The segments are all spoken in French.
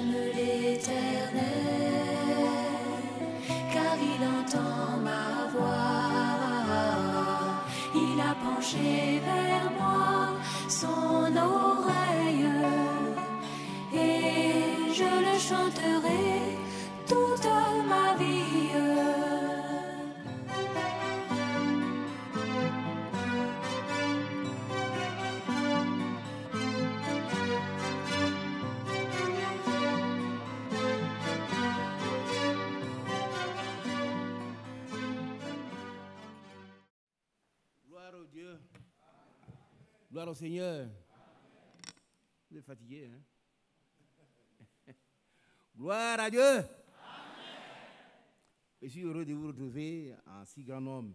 j'aime l'Éternel, car il entend ma voix. Il a penché vers moi son oreille, et je le chanterai toute ma vie. Gloire au Dieu. Gloire au Seigneur. Vous êtes fatigué, hein? Gloire à Dieu. Amen. Je suis heureux de vous retrouver en si grand nombre.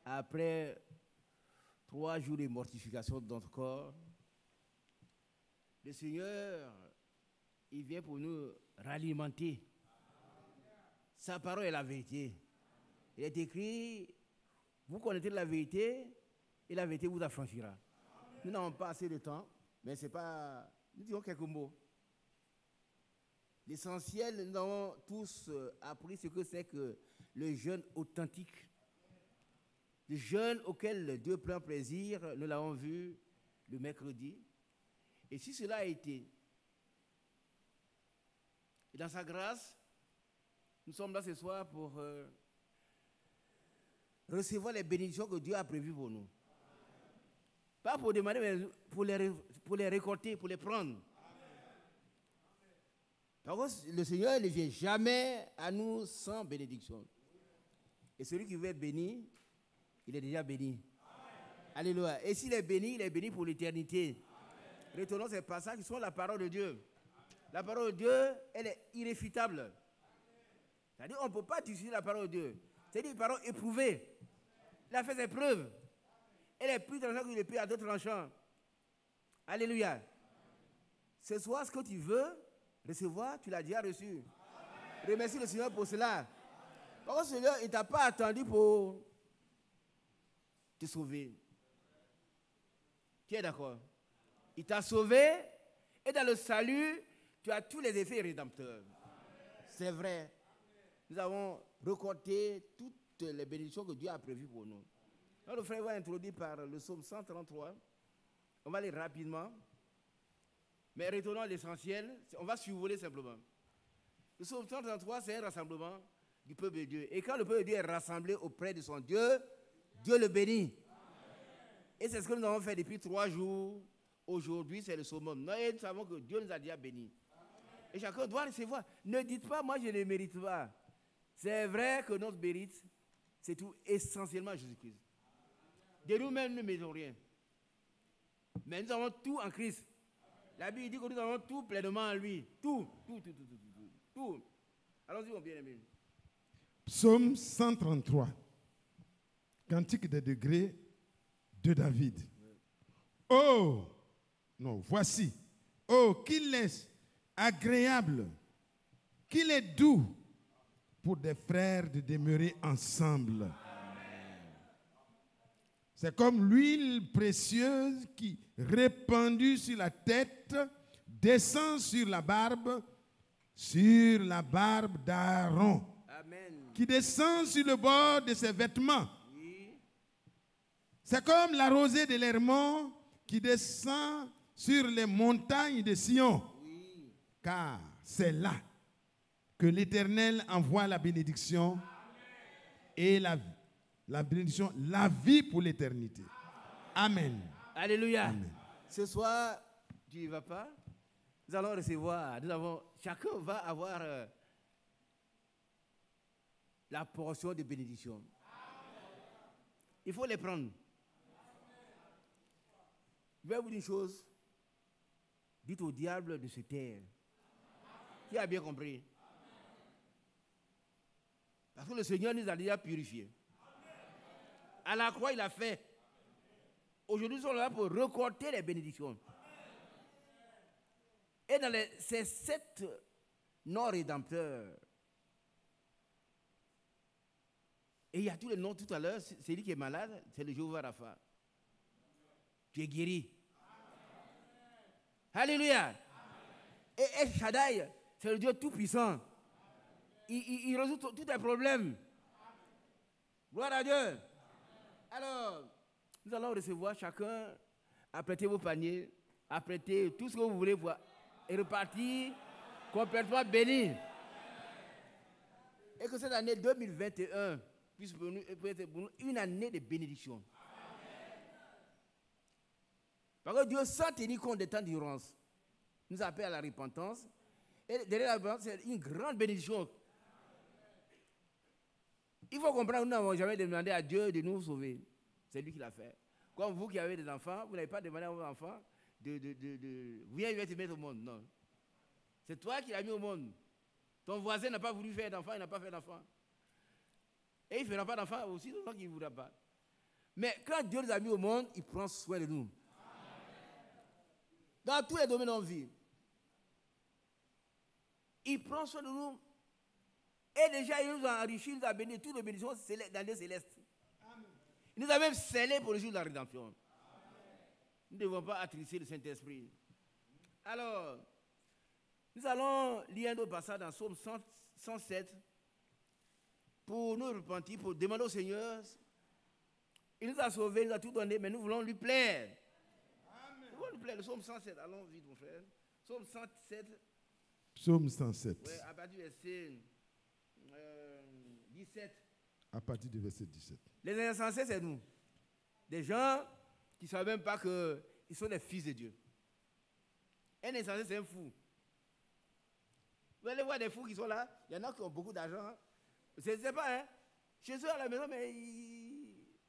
Après 3 jours de mortification de notre corps, le Seigneur, il vient pour nous ralimenter. Sa parole est la vérité. Il est écrit, vous connaîtrez la vérité et la vérité vous affranchira. Amen. Nous n'avons pas assez de temps, mais c'est pas... Nous disons quelques mots. L'essentiel, nous avons tous appris ce que c'est que le jeûne authentique. Le jeûne auquel Dieu prend plaisir, nous l'avons vu le mercredi. Et si cela a été, et dans sa grâce, nous sommes là ce soir pour recevoir les bénédictions que Dieu a prévues pour nous. Pas pour demander, mais pour les récolter, pour les prendre. Par contre, le Seigneur ne vient jamais à nous sans bénédiction. Et celui qui veut être béni, il est déjà béni. Amen. Alléluia. Et s'il est béni pour l'éternité. Retenons ces passages qui sont la parole de Dieu. Amen. La parole de Dieu, elle est irréfutable. C'est-à-dire qu'on ne peut pas discuter la parole de Dieu. C'est une parole éprouvée. Il a fait ses preuves. Elle est plus tranchante que l'épée à 2 tranchants. Alléluia. Ce soir, ce que tu veux recevoir, tu l'as déjà reçu. Amen. Remercie le Seigneur pour cela. Parce que le Seigneur, il ne t'a pas attendu pour te sauver. Tu es d'accord? Il t'a sauvé et dans le salut, tu as tous les effets rédempteurs. C'est vrai. Nous avons récolté toutes les bénédictions que Dieu a prévues pour nous. Alors, le frère va introduire par le psaume 133. On va aller rapidement. Mais retournons à l'essentiel. On va survoler simplement. Le psaume 133, c'est un rassemblement du peuple de Dieu. Et quand le peuple de Dieu est rassemblé auprès de son Dieu, Dieu le bénit. Amen. Et c'est ce que nous avons fait depuis 3 jours. Aujourd'hui, c'est le summum. Nous savons que Dieu nous a déjà bénis. Amen. Et chacun doit recevoir. Ne dites pas, moi je ne mérite pas. C'est vrai que notre mérite, c'est tout essentiellement Jésus-Christ. De nous-mêmes, nous ne méritons rien. Mais nous avons tout en Christ. La Bible dit que nous avons tout pleinement en lui. Tout. Allons-y, mon bien-aimé. Psaume 133. Cantique des degrés de David. Oh, non, voici. Oh, qu'il est agréable, qu'il est doux pour des frères de demeurer ensemble. C'est comme l'huile précieuse qui, répandue sur la tête, descend sur la barbe d'Aaron. Amen. Qui descend sur le bord de ses vêtements. Oui. C'est comme la rosée de l'Hermon qui descend sur les montagnes de Sion. Oui. Car c'est là que l'Éternel envoie la bénédiction. Amen. Et la bénédiction, la vie pour l'éternité. Amen. Alléluia. Amen. Ce soir, tu n'y vas pas. Nous allons recevoir, chacun va avoir la portion de bénédiction. Il faut les prendre. Je vais vous dire une chose. Dites au diable de se taire. Qui a bien compris? Parce que le Seigneur nous a déjà purifiés. À la croix, il a fait. Aujourd'hui, nous sommes là pour récolter les bénédictions. Et dans ces 7 noms rédempteurs, et il y a tous les noms tout à l'heure, c'est lui qui est malade, c'est le Jéhovah Rapha. Tu es guéri. Amen. Alléluia. Amen. Et El Shaddai, c'est le Dieu tout-puissant. Il résout tous tes problèmes. Gloire à Dieu. Alors, nous allons recevoir chacun, apprêtez vos paniers, apprêtez tout ce que vous voulez pour et repartir complètement béni. Et que cette année 2021 puisse pour nous être pour nous une année de bénédiction. Parce que Dieu, sans tenir compte des temps d'urgence, nous appelle à la repentance. Et derrière la repentance, c'est une grande bénédiction. Il faut comprendre que nous n'avons jamais demandé à Dieu de nous sauver. C'est lui qui l'a fait. Comme vous qui avez des enfants, vous n'avez pas demandé à vos enfants viens, il va te mettre au monde. Non. C'est toi qui l'as mis au monde. Ton voisin n'a pas voulu faire d'enfant, il n'a pas fait d'enfant. Et il ne fera pas d'enfant aussi, d'autant qu'il ne voudra pas. Mais quand Dieu nous a mis au monde, il prend soin de nous. Dans tous les domaines de notre vie. Il prend soin de nous. Et déjà, il nous a enrichis, il nous a béni toutes les bénédictions dans les célestes. Il nous a même scellés pour le jour de la rédemption. Amen. Nous ne devons pas attrister le Saint-Esprit. Alors, nous allons lire un autre passage dans Psaume 107 pour nous repentir, pour demander au Seigneur. Il nous a sauvés, il nous a tout donné, mais nous voulons lui plaire. Amen. Nous voulons lui plaire. Le Psaume 107, allons vite, mon frère. Psaume 107. Psaume 107. Ouais, à partir du verset 17. À partir du verset 17. Les insensés, c'est nous. Des gens qui ne savent même pas qu'ils sont des fils de Dieu. Un insensé, c'est un fou. Vous allez voir des fous qui sont là. Il y en a qui ont beaucoup d'argent. Je ne sais pas, hein. Chez eux à la maison, mais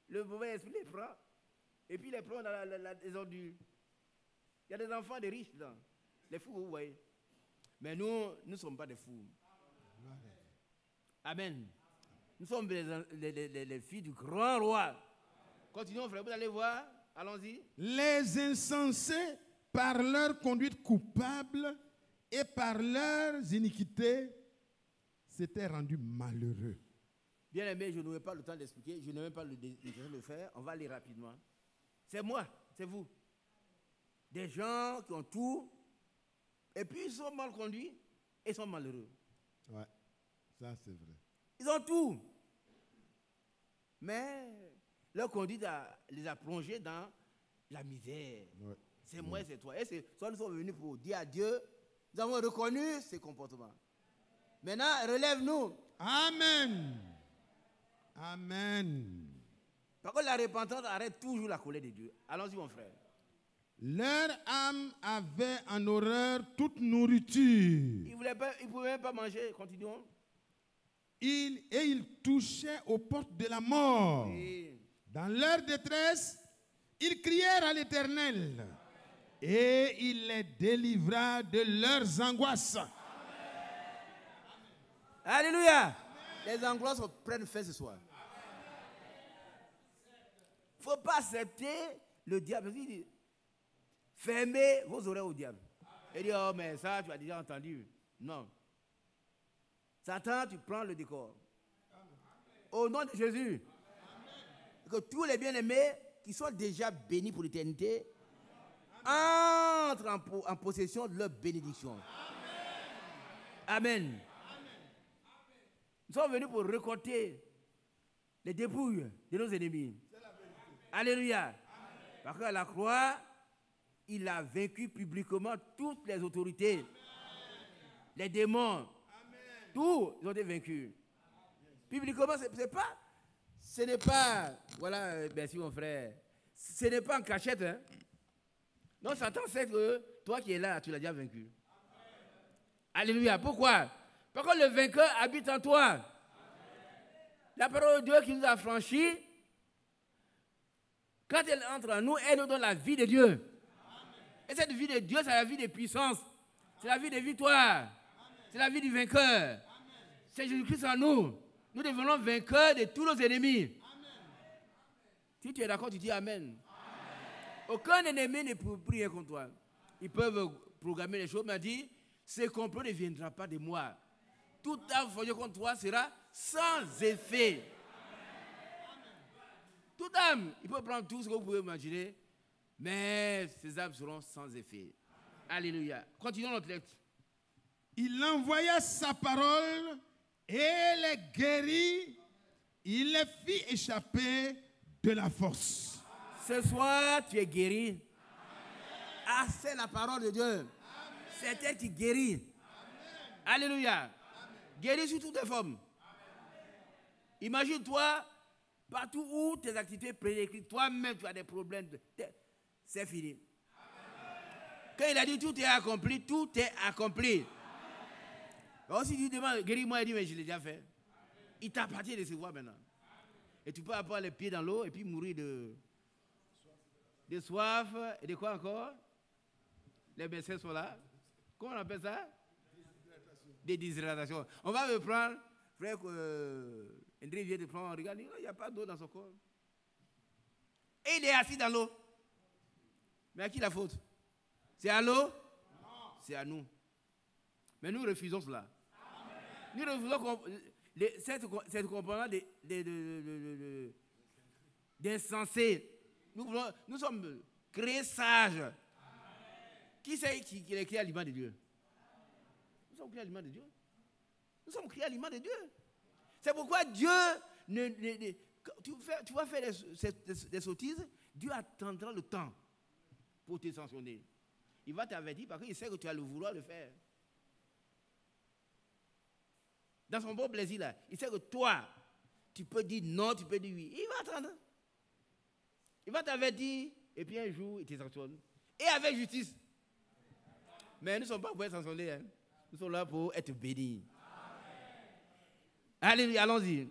le mauvais esprit les prend. Et puis il les prend dans les ordures. Il y a des enfants des riches là. Les fous, vous voyez. Mais nous ne sommes pas des fous. Amen. Nous sommes les filles du grand roi. Continuons, frère, vous allez voir. Allons-y. Les insensés, par leur conduite coupable et par leurs iniquités, s'étaient rendus malheureux. Bien aimé, je n'aurai pas le temps d'expliquer. Je n'ai même pas le désir de le faire. On va aller rapidement. C'est moi, c'est vous. Des gens qui ont tout, et puis ils sont mal conduits et sont malheureux. Ouais, ça c'est vrai. Ils ont tout. Mais leur conduite les a plongés dans la misère. Ouais. C'est moi, c'est toi. Et c'est soit nous sommes venus pour dire à Dieu, nous avons reconnu ces comportements. Maintenant, relève-nous. Amen. Amen. Parce que la repentance arrête toujours la colère de Dieu. Allons-y, mon frère. Leur âme avait en horreur toute nourriture. Ils ne pouvaient même pas manger. Continuons. Ils touchaient aux portes de la mort. Oui. Dans leur détresse, ils crièrent à l'Éternel. Et il les délivra de leurs angoisses. Amen. Alléluia. Amen. Les angoisses prennent fin ce soir. Il ne faut pas accepter le diable. Il dit, fermez vos oreilles au diable. Il dit, oh mais ça tu as déjà entendu. Non. Satan, tu prends le décor. Au nom de Jésus. Que tous les bien-aimés qui sont déjà bénis pour l'éternité entrent en possession de leur bénédiction. Amen. Nous sommes venus pour récolter les dépouilles de nos ennemis. Alléluia. Amen. Parce qu'à la croix, il a vaincu publiquement toutes les autorités, amen, les démons. Amen. Tous ils ont été vaincus. Amen. Publiquement, ce n'est pas, voilà, merci mon frère, ce n'est pas en cachette. Hein. Non, Satan sait que toi qui es là, tu l'as déjà vaincu. Amen. Alléluia. Pourquoi? Parce que le vainqueur habite en toi. Amen. La parole de Dieu qui nous a franchis, quand elle entre en nous, elle nous donne la vie de Dieu. Amen. Et cette vie de Dieu, c'est la vie de puissance. C'est la vie de victoire. Amen. C'est la vie du vainqueur. Amen. C'est Jésus-Christ en nous. Nous devenons vainqueurs de tous nos ennemis. Amen. Si tu es d'accord, tu dis Amen. Amen. Aucun ennemi ne peut prier contre toi. Ils peuvent programmer les choses, mais dit, ce complot ne viendra pas de moi. Tout arme forgé contre toi sera sans effet. Toute âme, il peut prendre tout ce que vous pouvez imaginer, mais ces âmes seront sans effet. Alléluia. Continuons notre lecture. il envoya sa parole et les guérit. Il les fit échapper de la force. Ce soir, tu es guéri. Ah, c'est la parole de Dieu. C'est elle qui guérit. Alléluia. Guérit sous toutes les formes. Imagine-toi, partout où tes activités prédécrites, toi-même tu as des problèmes. C'est fini. Quand il a dit tout est accompli, tout est accompli. Alors si tu demandes, guéris-moi, il dit, mais je l'ai déjà fait. Il t'appartient de se voir maintenant. Et tu peux avoir les pieds dans l'eau et puis mourir de soif et de quoi encore? Les médecins sont là. Comment on appelle ça? Des déshydratations. On va me prendre, frère, André vient de prendre, regarde, il n'y a pas d'eau dans son corps. Et il est assis dans l'eau. Mais à qui la faute? C'est à l'eau? C'est à nous. Mais nous refusons cela. Nous refusons cette composante d'insensé. Nous sommes créés sages. Qui c'est qui est créé à l'image de Dieu? Nous sommes créés à l'image de Dieu. Nous sommes créés à l'image de Dieu. C'est pourquoi Dieu, tu vas faire des sottises, Dieu attendra le temps pour te sanctionner. Il va t'avertir parce qu'il sait que tu as le vouloir de faire. Dans son bon plaisir là, il sait que toi, tu peux dire non, tu peux dire oui. Il va attendre. Il va t'avertir et puis un jour, il te sanctionne. Et avec justice. Mais nous ne sommes pas pour être sanctionnés. Hein. Nous sommes là pour être bénis. Alléluia, allons-y.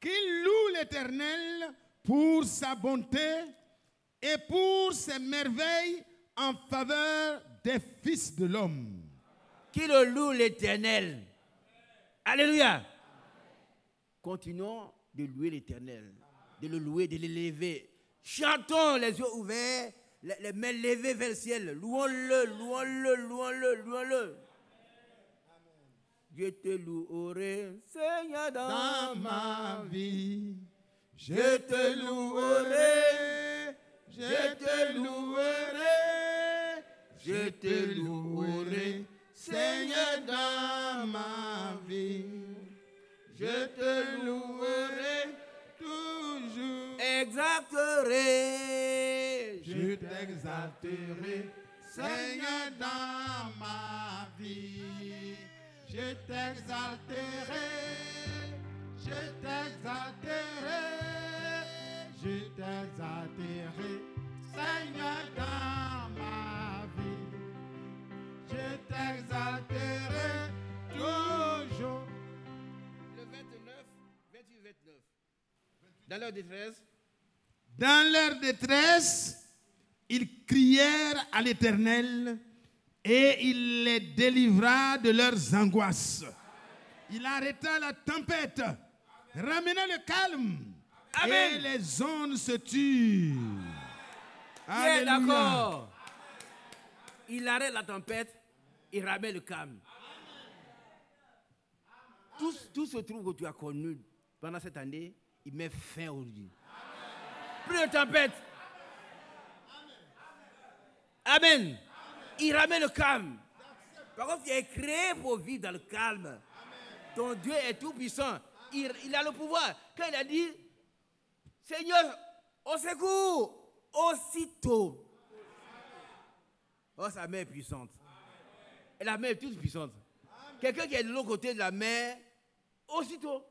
Qu'il loue l'Éternel pour sa bonté et pour ses merveilles en faveur des fils de l'homme. Qu'il loue l'Éternel. Alléluia. Continuons de louer l'Éternel, de le louer, de l'élever. Chantons les yeux ouverts, les mains levées vers le ciel. Louons-le, louons-le, louons-le, louons-le. Je te louerai, Seigneur, Dans ma vie, je te louerai, je te louerai, je te louerai, Seigneur, dans ma vie. Je te louerai toujours. exalterai. Je t'exalterai, Seigneur, dans ma vie. Je t'exalterai, je t'exalterai, je t'exalterai, Seigneur, dans ma vie. Je t'exalterai toujours. Le 29, 28, 29. Dans leur détresse, Dans leur détresse, ils crièrent à l'Éternel et il les délivra de leurs angoisses. Il arrêta la tempête, ramena le calme. Amen. Et les ondes se turent. bien d'accord. Il arrête la tempête, il ramène le calme. Tout ce truc que tu as connu pendant cette année, il met fin aujourd'hui. Plus de tempête. Amen. Il ramène le calme. Par contre, tu es créé pour vivre dans le calme. Ton Dieu est tout puissant. Il a le pouvoir. Quand il a dit, Seigneur, au secours, aussitôt. Oh, sa main est puissante. Et la main est toute puissante. Quelqu'un qui est de l'autre côté de la mer, aussitôt.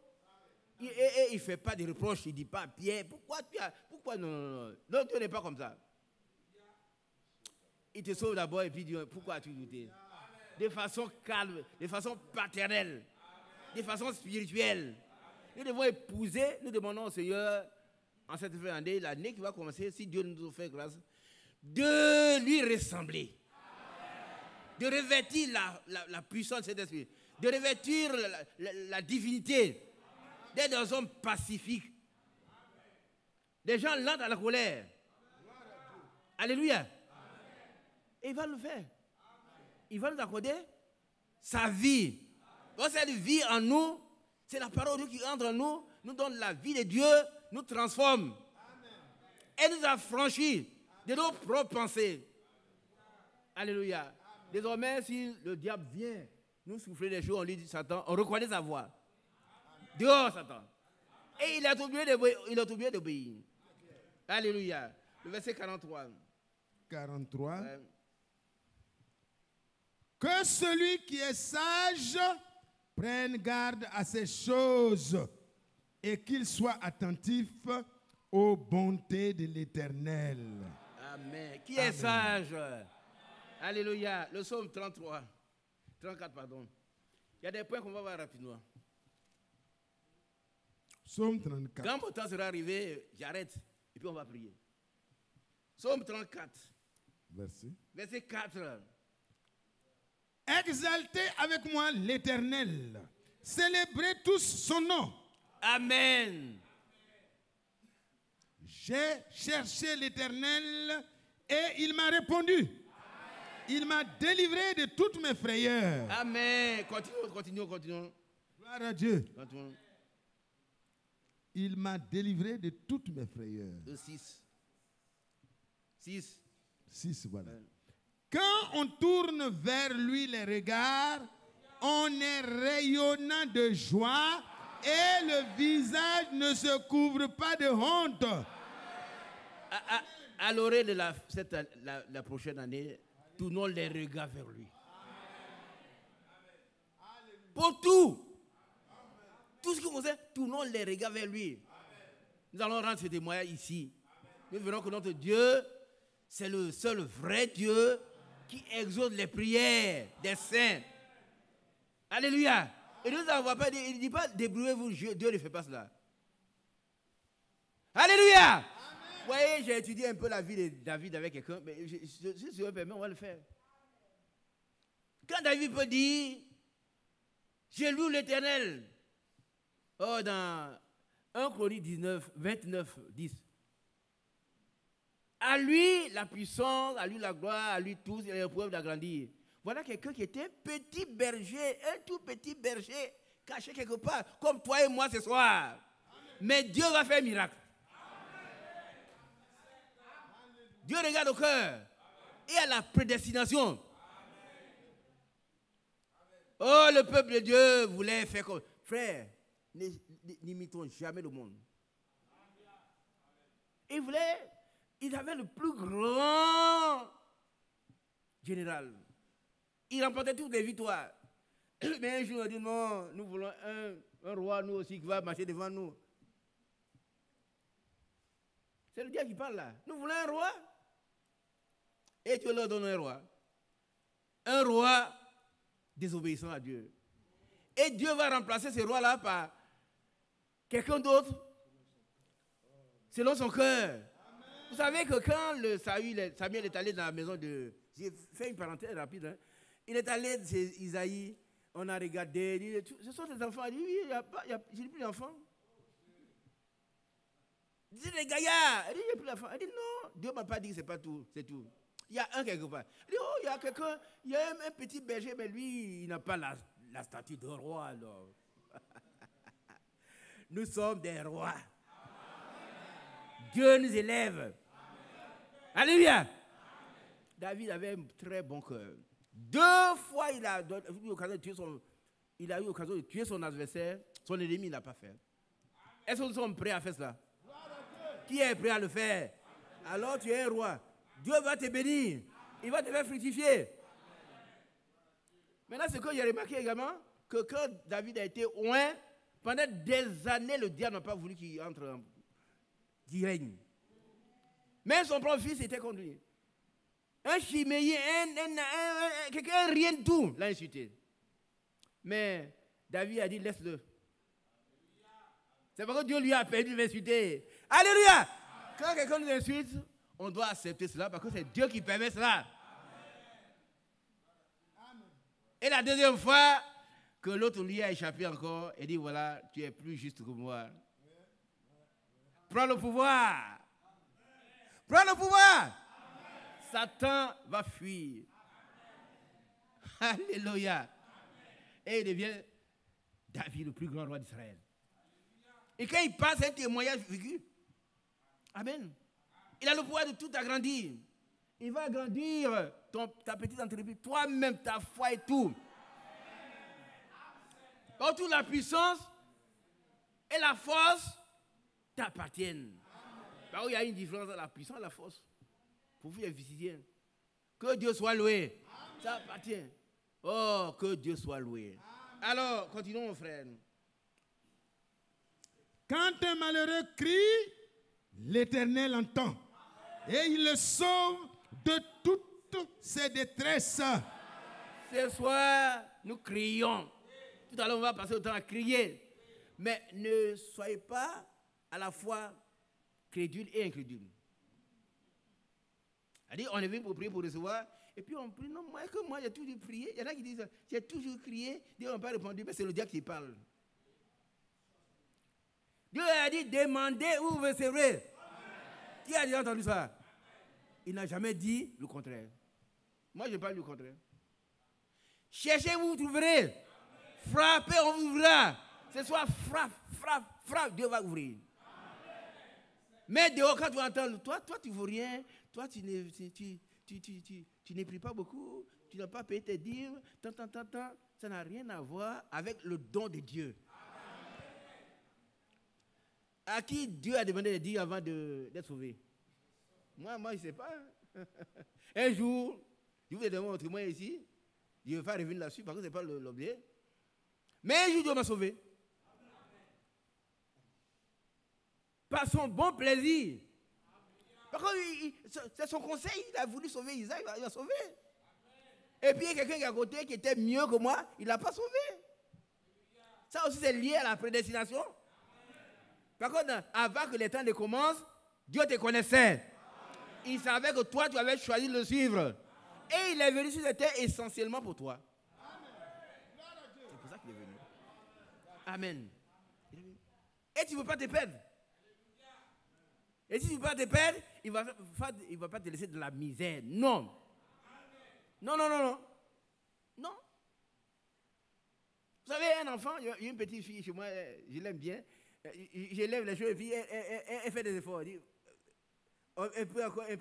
Et il ne fait pas de reproches, il ne dit pas, Pierre, pourquoi non. Non, Dieu n'est pas comme ça. Il te sauve d'abord et puis il dit, pourquoi as-tu douté? De façon calme, de façon paternelle, de façon spirituelle. Nous devons épouser, nous demandons au Seigneur, en cette fin d'année, l'année qui va commencer, si Dieu nous fait grâce, de lui ressembler. De revêtir la puissance de cet esprit. De revêtir la divinité. D'être un homme pacifique. Des gens lents à la colère. Alléluia. Et il va le faire. Il va nous accorder sa vie. Quand cette vie en nous, c'est la parole de Dieu qui entre en nous, nous donne la vie de Dieu, nous transforme. Et nous affranchit de nos propres pensées. Alléluia. Désormais, si le diable vient nous souffler des choses, on lui dit Satan, on reconnaît sa voix. Dehors, Satan. Et il a oublié d'obéir. Alléluia. Le verset 43. 43. Ouais. Que celui qui est sage prenne garde à ces choses et qu'il soit attentif aux bontés de l'Éternel. Amen. Qui est sage? Alléluia. Le psaume 34, pardon. Il y a des points qu'on va voir rapidement. Psaume 34. Quand mon temps sera arrivé, j'arrête et puis on va prier. Psaume 34, verset 4. Exaltez avec moi l'Éternel. Célébrez tous son nom. Amen. J'ai cherché l'Éternel et il m'a répondu. Il m'a délivré de toutes mes frayeurs. Amen. Continuons. Gloire à Dieu. Continuons. Il m'a délivré de toutes mes frayeurs. Le 6. 6, voilà. Quand on tourne vers lui les regards, on est rayonnant de joie et le visage ne se couvre pas de honte. À l'oreille de la prochaine année, tournons les regards vers lui. Pour tout. Tout ce que vous faites, tournons les regards vers lui. Nous allons rendre ce témoignage ici. Nous verrons que notre Dieu, c'est le seul vrai Dieu qui exauce les prières des saints. Alléluia. Et nous n'avons pas dit, il ne dit pas débrouillez-vous, Dieu ne fait pas cela. Alléluia. Amen. Vous voyez, j'ai étudié un peu la vie de David avec quelqu'un, mais si je me permets, on va le faire. Quand David peut dire, je loue l'Éternel. Oh, dans 1 Chronique 29, 10. À lui la puissance, à lui la gloire, à lui tous les épreuves d'agrandir. Voilà quelqu'un qui était un petit berger, un tout petit berger, caché quelque part, comme toi et moi ce soir. Amen. Mais Dieu va faire un miracle. Amen. Dieu regarde au cœur et à la prédestination. Amen. Oh, le peuple de Dieu voulait faire comme... Frère, n'imitons jamais le monde. Il avait le plus grand général. Il remportait toutes les victoires. Mais un jour, il a dit non, nous voulons un roi, nous aussi, qui va marcher devant nous. C'est le diable qui parle là. Nous voulons un roi. Et Dieu leur donne un roi. Un roi désobéissant à Dieu. Et Dieu va remplacer ce roi-là par quelqu'un d'autre selon son cœur. Vous savez que quand Samuel est allé dans la maison de... J'ai fait une parenthèse rapide. Hein. Il est allé chez Isaïe, on a regardé, il dit, ce sont tes enfants. Il dit, oui, je n'ai plus d'enfants. Il dit, les gaillards. Il dit, j'ai plus d'enfants. Il dit, non, Dieu ne m'a pas dit que ce n'est pas tout, c'est tout. Il y a un quelque part. Il dit, oh, il y a quelqu'un, il y a un petit berger, mais lui, il n'a pas la statue de roi, alors. Nous sommes des rois. Dieu nous élève. Amen. Alléluia. Amen. David avait un très bon cœur. 2 fois, il a eu l'occasion de tuer son adversaire. Son ennemi n'a pas fait. Est-ce que nous sommes prêts à faire cela? Qui est prêt à le faire? Amen. Alors tu es un roi. Dieu va te bénir. Il va te faire fructifier. Maintenant, ce que j'ai remarqué également, que quand David a été oint, pendant des années, le diable n'a pas voulu qu'il entre, qu'il règne. Mais son propre fils était conduit. Un chiméien, quelqu'un, rien de tout, l'a insulté. Mais David a dit, laisse-le. C'est parce que Dieu lui a permis de m'insulter. Alléluia! Quand quelqu'un nous insulte, on doit accepter cela parce que c'est Dieu qui permet cela. Amen. Et la deuxième fois que l'autre lui a échappé encore, et dit, voilà, tu es plus juste que moi. Prends le pouvoir. Prends le pouvoir. Amen. Satan va fuir. Amen. Alléluia. Amen. Et il devient David, le plus grand roi d'Israël. Et quand il passe un témoignage vécu, Amen. Il a le pouvoir de tout agrandir. Il va agrandir ta petite entreprise, toi-même, ta foi et tout. Partout la puissance et la force t'appartiennent. Bah, il y a une différence entre la puissance et la force. Pour vous les physiciens. Que Dieu soit loué. Ça appartient. Oh, que Dieu soit loué. Alors, continuons, mon frère. Quand un malheureux crie, l'Éternel entend. Et il le sauve de toutes ses détresses. Ce soir, nous crions. Tout à l'heure, on va passer le temps à crier. Mais ne soyez pas à la fois crédule et incrédule. C'est-à-dire, on est venu pour prier, pour recevoir, et puis on prie. Non, moi j'ai toujours prié. Il y en a qui disent, j'ai toujours crié, Dieu n'a pas répondu, mais c'est le diable qui parle. Dieu a dit, demandez où vous recevrez. Qui a déjà entendu ça? Il n'a jamais dit le contraire. Moi, je parle du contraire. Cherchez, vous trouverez. Frappez, on vous ouvrira. Ce soir, frappe, Dieu va ouvrir. Mais dehors, quand tu entends, toi, tu ne vaux rien, toi, tu n'épris pas beaucoup, tu n'as pas payé tes dîmes, ça n'a rien à voir avec le don de Dieu. À qui Dieu a demandé de dire avant d'être sauvé? Moi, je ne sais pas. Un jour, je vous ai demandé un témoin ici, je ne vais pas revenir là-dessus parce que ce n'est pas l'objet. Mais un jour, Dieu m'a sauvé. Par son bon plaisir. Parce que c'est son conseil, il a voulu sauver Isaac, il l'a sauvé. Et puis il y a quelqu'un qui est à côté qui était mieux que moi, il ne l'a pas sauvé. Ça aussi c'est lié à la prédestination. Par contre, avant que les temps ne commencent, Dieu te connaissait. Il savait que toi tu avais choisi de le suivre. Et il est venu sur cette terre essentiellement pour toi. C'est pour ça qu'il est venu. Amen. Et tu ne veux pas te perdre. Et si tu ne veux pas te perdre, il ne va pas te laisser de la misère. Non. Non. Non. Vous savez, un enfant, il y a une petite fille chez moi, je l'aime bien. Je lève les cheveux et puis elle fait des efforts. Elle dit, un peu encore, et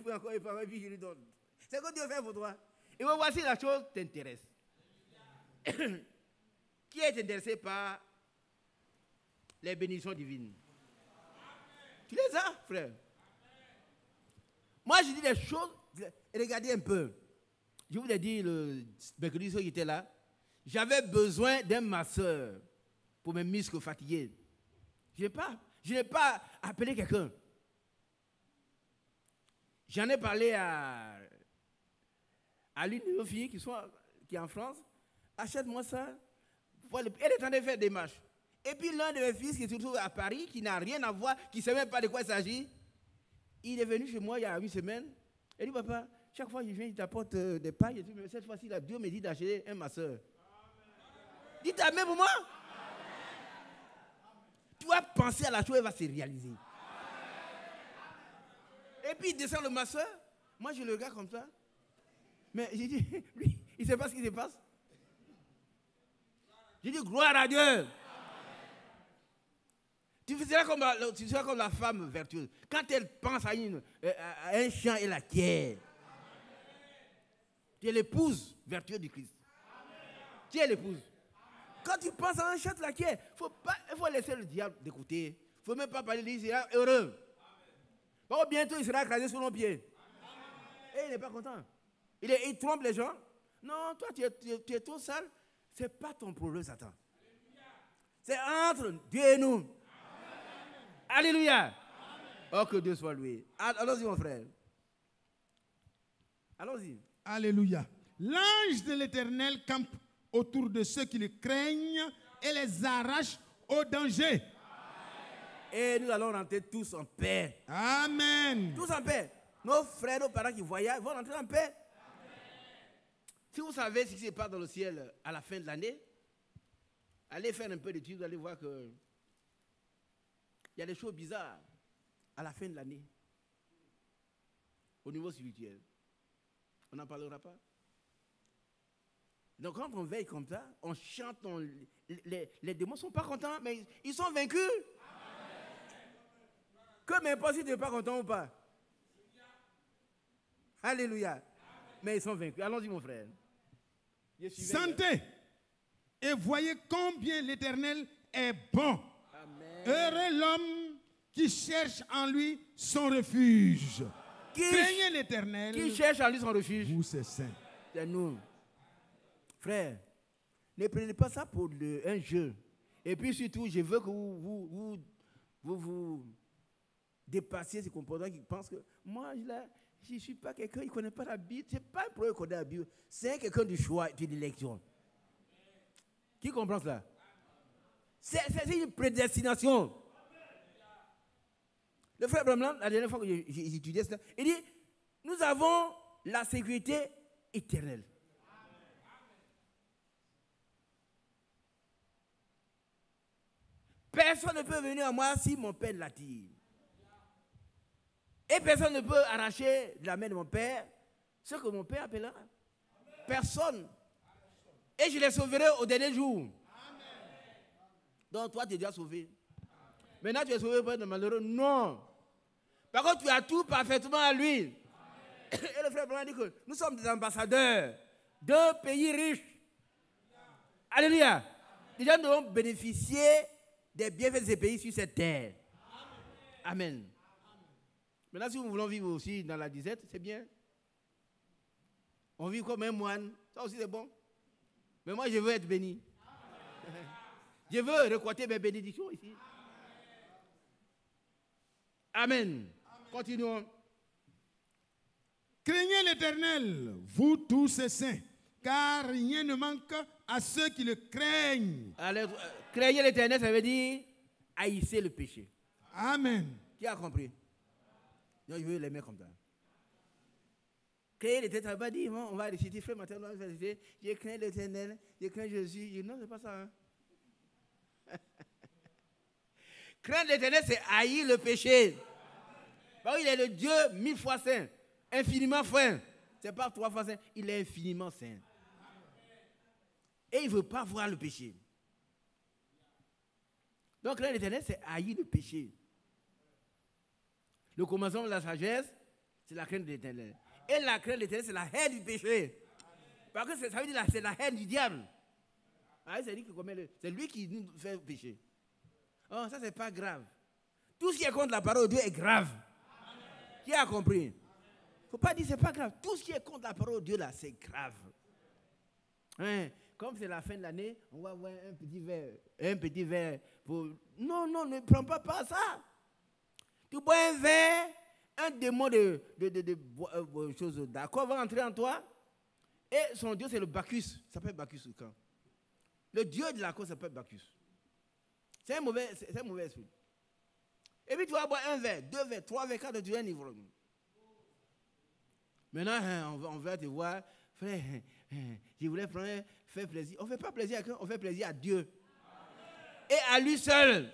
puis je lui donne. C'est ce que Dieu fait pour toi. Et voici la chose t'intéresse. Qui est intéressé par les bénédictions divines? Tu les as, frère? Moi, je dis des choses. Regardez un peu. Je vous ai dit, le mercredi, ceux qui étaient là, j'avais besoin d'un masseur pour mes muscles fatigués. Je n'ai pas appelé quelqu'un. J'en ai parlé à l'une de nos filles qui est en France. Achète-moi ça. Elle est en train de faire des marches. Et puis l'un de mes fils qui se trouve à Paris, qui n'a rien à voir, qui ne sait même pas de quoi il s'agit, il est venu chez moi il y a 8 semaines. Il dit, papa, chaque fois que je viens, il t'apporte des pailles. Mais cette fois-ci, Dieu me dit d'acheter un masseur. Dis ta main pour moi. Tu vas penser à la chose, elle va se réaliser. Et puis il descend le masseur. Moi, je le regarde comme ça. Mais j'ai dit, lui, il ne sait pas ce qui se passe. J'ai dit, gloire à Dieu. Tu seras comme la femme vertueuse. Quand elle pense à un champ et la terre, tu es l'épouse vertueuse du Christ. Tu es l'épouse. Quand tu penses à un champ et la terre, il faut laisser le diable d'écouter. Il ne faut même pas parler, il sera heureux. Bon, bientôt, il sera écrasé sous nos pieds. Et il n'est pas content. Il trompe les gens. Non, toi, tu es trop sale. Ce n'est pas ton problème, Satan. C'est entre Dieu et nous. Alléluia. Amen. Oh, que Dieu soit loué. Allons-y, mon frère. Allons-y. Alléluia. L'ange de l'Éternel campe autour de ceux qui le craignent et les arrache au danger. Et nous allons rentrer tous en paix. Amen. Tous en paix. Nos frères, nos parents qui voyagent vont rentrer en paix. Si vous savez ce qui se passe dans le ciel à la fin de l'année, allez faire un peu d'études, vous allez voir que il y a des choses bizarres à la fin de l'année, au niveau spirituel. On n'en parlera pas. Donc quand on veille comme ça, on chante, les démons ne sont pas contents, mais ils sont vaincus. Amen. Que m'importe si tu n'es pas content ou pas. Alléluia. Mais ils sont vaincus. Allons-y, mon frère. Sentez et voyez combien l'Éternel est bon. Amen. Heureux l'homme qui cherche en lui son refuge. Craignez l'Éternel. Qui cherche en lui son refuge? Vous, c'est saint. C'est nous. Frère, ne prenez pas ça pour un jeu. Et puis surtout, je veux que vous dépassiez ces comportements qui pensent que moi, je ne suis pas quelqu'un, il ne connaît pas la Bible. Ce n'est pas un problème de connaître la Bible. C'est quelqu'un du choix et de l'élection. Qui comprend cela? C'est une prédestination. Le frère Branham, la dernière fois que j'ai étudié cela, il dit, nous avons la sécurité éternelle. Personne ne peut venir à moi si mon père l'attire. Et personne ne peut arracher de la main de mon père ce que mon père appellera. Personne. Et je les sauverai au dernier jour. Donc toi, tu es déjà sauvé. Maintenant, tu es sauvé par de malheureux? Non. Par contre, tu as tout parfaitement à lui. Et le frère Branham dit que nous sommes des ambassadeurs d'un pays riche. Alléluia. Déjà, nous devons bénéficier des bienfaits de ces pays sur cette terre. Amen. Maintenant, si nous voulons vivre aussi dans la disette, c'est bien. On vit comme un moine. Ça aussi, c'est bon. Mais moi, je veux être béni. Je veux récolter mes bénédictions ici. Amen. Continuons. Craignez l'Éternel, vous tous ces saints, car rien ne manque à ceux qui le craignent. Alors, craignez l'Éternel, ça veut dire haïssez le péché. Amen. Qui a compris? Non, je veux les mettre comme ça. Craignez l'Éternel, ça veut pas dire, on va réciter, frère Martin, on va réciter, je crains l'Éternel, je crains Jésus. Non, c'est pas ça. Hein? Craindre l'Éternel, c'est haïr le péché. Parce qu'il est le Dieu 1000 fois saint, infiniment saint. C'est pas 3 fois saint, il est infiniment saint. Et il ne veut pas voir le péché. Donc craindre l'Éternel, c'est haïr le péché. Le commencement de la sagesse, c'est la crainte de l'Éternel. Et la crainte de l'Éternel, c'est la haine du péché. Parce que ça veut dire que c'est la haine du diable. Ah, c'est lui qui nous fait pécher. Oh, ça, c'est pas grave. Tout ce qui est contre la parole de Dieu est grave. Amen. Qui a compris? Il ne faut pas dire c'est pas grave. Tout ce qui est contre la parole de Dieu, là, c'est grave. Hein? Comme c'est la fin de l'année, on va avoir un petit verre. Pour... Non, ne prends pas ça. Tu bois un verre, un démon de choses d'accord va entrer en toi. Et son Dieu, c'est le Bacchus. Ça s'appelle Bacchus au camp. Le Dieu de la cause s'appelle Bacchus. C'est un mauvais esprit. Et puis tu vas boire un verre, 2 verres, 3 verres, 4 verres, tu es un ivrogne. Maintenant, on va te voir, frère, je voulais faire plaisir. On ne fait pas plaisir à quelqu'un, on fait plaisir à Dieu. Amen. Et à lui seul. Amen.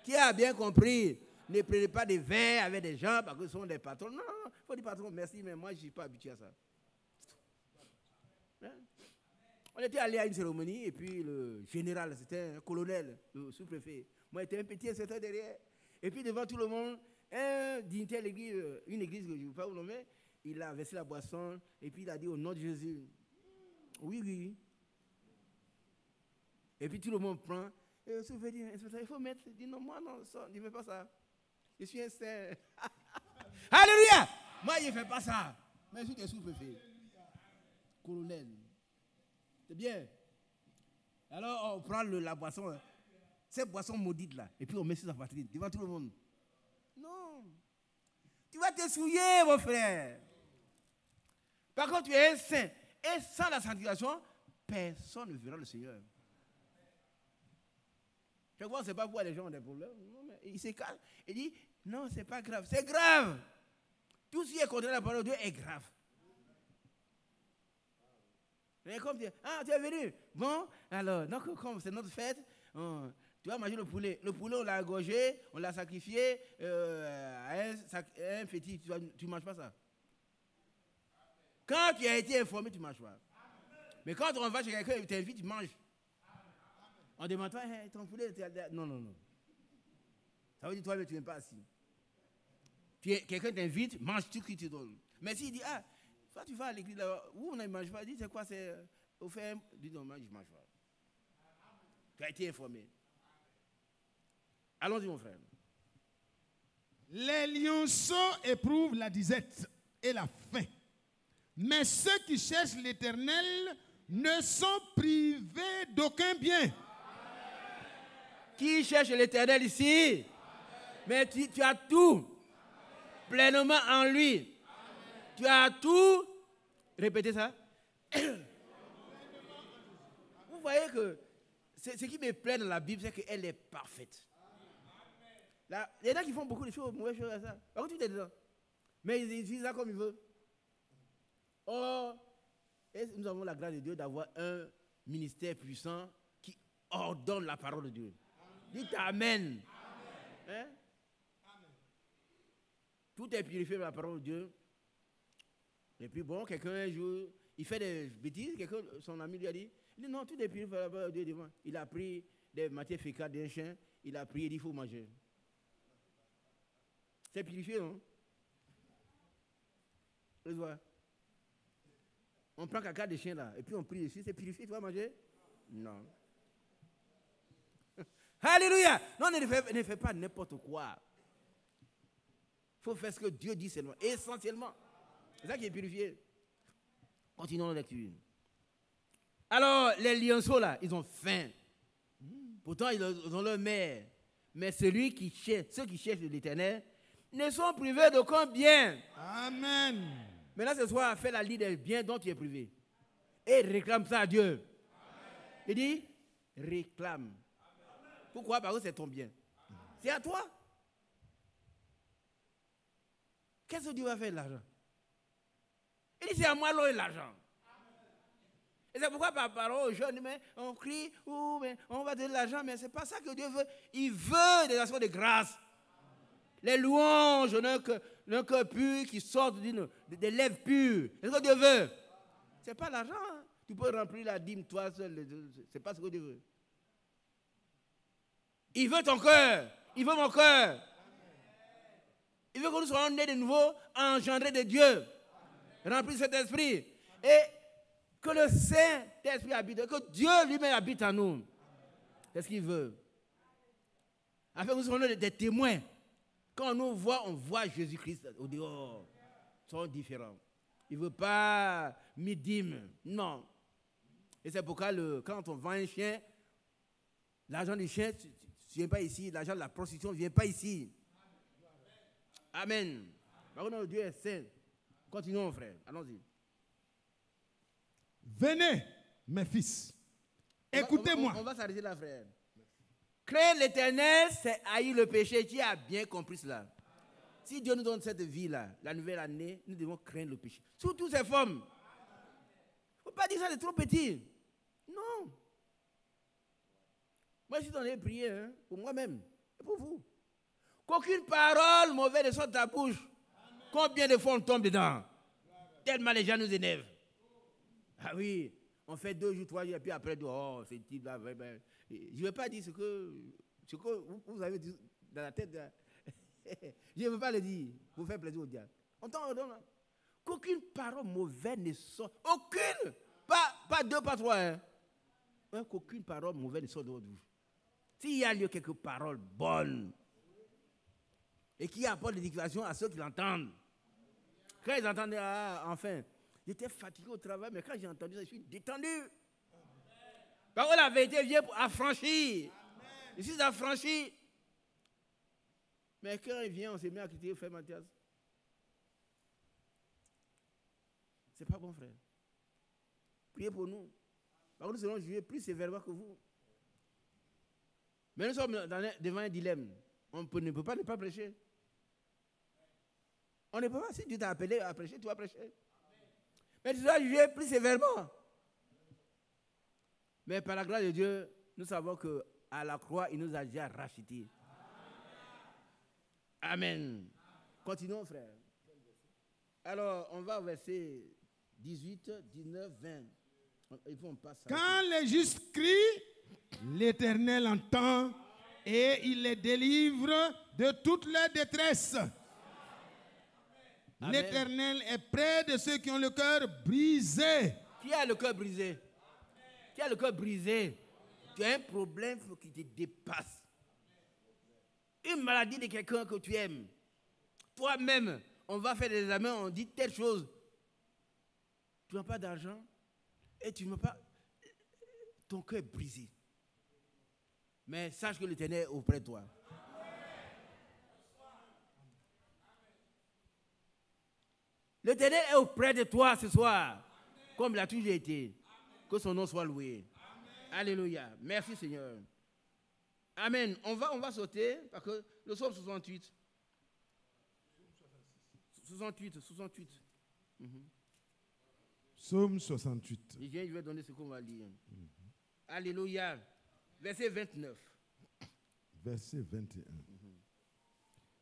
Qui a bien compris. Ne prenez pas des verres avec des gens parce que ce sont des patrons. Non, il faut dire patron, merci, mais moi je ne suis pas habitué à ça. Hein? On était allé à une cérémonie et puis le général, c'était un colonel, le sous-préfet. Moi, j'étais un petit inspecteur derrière. Et puis devant tout le monde, un dignitaire de l'église, une église que je ne vais pas vous nommer, il a versé la boisson et puis il a dit au nom de Jésus. Oui. Et puis tout le monde prend. Et le sous-préfet dit, inspecteur, il faut mettre. Il dit non, moi non, ça, je ne fais pas ça. Je suis un saint. Alléluia! Moi, je ne fais pas ça. Mais je suis un sous-préfet. Colonel. C'est bien. Alors, on prend la boisson, cette boisson maudite là, et puis on met sur sa poitrine, devant tout le monde. Non. Tu vas te souiller, mon frère. Par contre, tu es un saint. Et sans la sanctification, personne ne verra le Seigneur. Je vois, c'est pas pourquoi les gens ont des problèmes. Non, mais il se cache. Il dit, non, c'est pas grave. C'est grave. Tout ce qui est contre la parole de Dieu est grave. Et comme tu es venu. Bon, alors, donc, comme c'est notre fête, tu vas manger le poulet. Le poulet, on l'a égorgé, on l'a sacrifié à un fétiche. Tu ne manges pas ça. Quand tu as été informé, tu ne manges pas. Mais quand on va chez quelqu'un et t'invite, tu manges. On ne demande pas, hey, ton poulet, non. Ça veut dire, toi, mais tu n'es pas assis. Quelqu'un t'invite, mange tout ce que tu donnes. Mais s'il dit, ah, toi tu vas à l'église là, où on ne mange pas, il dit, c'est quoi, c'est offert, dis non, je ne mange pas. Tu as été informé. Allons-y, mon frère. Les lionceaux éprouvent la disette et la faim. Mais ceux qui cherchent l'Éternel ne sont privés d'aucun bien. Qui cherche l'Éternel ici? Mais tu as tout pleinement en lui. Tu as tout. Répétez ça. Vous voyez que ce qui me plaît dans la Bible, c'est qu'elle est parfaite. Là, il y en a qui font beaucoup de choses, mauvaises choses à ça. Par contre, tout est dedans. Mais ils utilisent ça comme ils veulent. Or, nous avons la grâce de Dieu d'avoir un ministère puissant qui ordonne la parole de Dieu. Dites Amen. Hein? Tout est purifié par la parole de Dieu. Et puis bon, quelqu'un un jour, il fait des bêtises, son ami lui a dit, non, tout est purifié par la parole de Dieu. Il a pris des matières fécales d'un chien, il a pris, il dit, il faut manger. C'est purifié, non? Tu vois? On prend caca de chien là, et puis on prie dessus, c'est purifié, tu vas manger? Non. Alléluia! Non, ne fais pas n'importe quoi. Il faut faire ce que Dieu dit seulement, essentiellement. C'est ça qui est purifié. Continuons la lecture. Alors, les lionceaux là, ils ont faim. Pourtant, ils ont leur mère. Mais ceux qui cherchent l'Éternel ne sont privés d'aucun bien. Amen. Maintenant, ce soir, fais la liste des biens dont tu es privé. Et réclame ça à Dieu. Amen. Il dit, réclame. Amen. Pourquoi? Parce que c'est ton bien. C'est à toi. Qu'est-ce que Dieu va faire de l'argent? Il dit, c'est à moi l'argent. Et c'est pourquoi par parole aux jeunes, mais on crie, mais on va donner de l'argent, mais ce n'est pas ça que Dieu veut. Il veut des actions de grâce. Les louanges d'un cœur pur qui sortent des lèvres pures. C'est ce que Dieu veut. Ce n'est pas l'argent. Hein. Tu peux remplir la dîme toi seul. Ce n'est pas ce que Dieu veut. Il veut ton cœur. Il veut mon cœur. Il veut que nous soyons nés de nouveau, engendrés de Dieu. Remplis cet esprit. Et que le Saint-Esprit habite. Que Dieu lui-même habite en nous. C'est ce qu'il veut. Afin que nous soyons des témoins. Quand on nous voit, on voit Jésus-Christ au dehors. Ils sont différents. Il ne veut pas midime. Non. Et c'est pourquoi quand on vend un chien, l'argent du chien ne vient pas ici. L'argent de la prostitution ne vient pas ici. Amen. Par contre, Dieu est saint. Continuons, frère. Allons-y. Venez, mes fils. Écoutez-moi. On va s'arrêter là, frère. Craindre l'Éternel, c'est haïr le péché. Tu as bien compris cela. Si Dieu nous donne cette vie-là, la nouvelle année, nous devons craindre le péché. Sous toutes ses formes. Il ne faut pas dire ça, c'est trop petit. Non. Moi, je suis en train de prier pour moi-même et pour vous. Qu'aucune parole mauvaise ne sorte de ta bouche. Combien de fois on tombe dedans? Tellement les gens nous énervent. Ah oui, on fait 2 jours, 3 jours, et puis après, oh, c'est type là. Je ne vais pas dire ce que vous avez dit dans la tête. Je ne veux pas le dire pour faire plaisir au diable. On t'en donne. Qu'aucune parole mauvaise ne sort. Aucune. Pas 2, pas 3. Hein. Qu'aucune parole mauvaise ne sort de votre bouche. S'il y a lieu quelques paroles bonnes et qui apportent l'éducation à ceux qui l'entendent. Quand ils entendent, enfin, j'étais fatigué au travail, mais quand j'ai entendu ça, je suis détendu. Parce que la vérité vient pour affranchir. Je suis affranchi. Mais quand il vient, on s'est mis à critiquer frère Mathias. C'est pas bon, frère. Priez pour nous. Parce que nous serons jugés plus sévèrement que vous. Mais nous sommes devant un dilemme. On ne peut pas ne pas prêcher. On ne peut pas. Si Dieu t'a appelé à prêcher, tu vas prêcher. Mais tu dois juger plus sévèrement. Mais par la grâce de Dieu, nous savons qu'à la croix, il nous a déjà rachetés. Amen. Continuons, frère. Alors, on va au verset 18, 19, 20. Il faut qu'on passe ça. Quand les justes crient, l'Éternel entend et il les délivre de toute leur détresse. L'Éternel est près de ceux qui ont le cœur brisé. Qui a le cœur brisé? Qui a le cœur brisé? Tu as un problème qui te dépasse. Une maladie de quelqu'un que tu aimes. Toi-même, on va faire des examens, on dit telle chose. Tu n'as pas d'argent et tu n'as pas... Ton cœur est brisé. Mais sache que l'Éternel est auprès de toi. L'Éternel est auprès de toi ce soir, comme il a toujours été. Que son nom soit loué. Amen. Alléluia. Merci Seigneur. Amen. On va sauter parce que le psaume 68. 68. Psaume 68. Je vais donner ce qu'on va lire. Alléluia. Verset 29. Verset 21.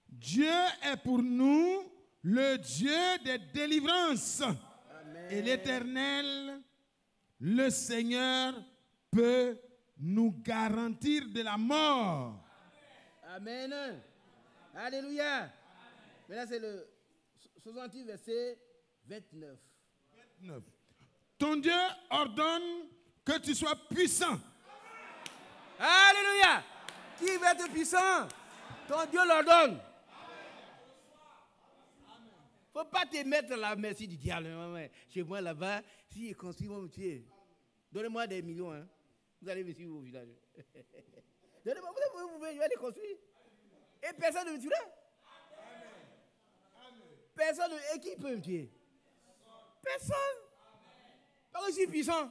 Dieu est pour nous le Dieu des délivrances. Amen. Et l'Éternel, le Seigneur, peut nous garantir de la mort. Amen. Amen. Alléluia. Maintenant, c'est le 68, verset 29. Ton Dieu ordonne que tu sois puissant. Alléluia. Qui va être puissant? Ton Dieu l'ordonne. Il ne faut pas te mettre à la merci du diable. Chez moi là-bas, si il construit, vont me tuer. Donnez-moi des millions. Hein. Vous allez me suivre au village. Donnez-moi, vous pouvez les construire. Et personne ne me tuera. Personne. Et qui peut me tuer? Personne. Parce que je suis puissant.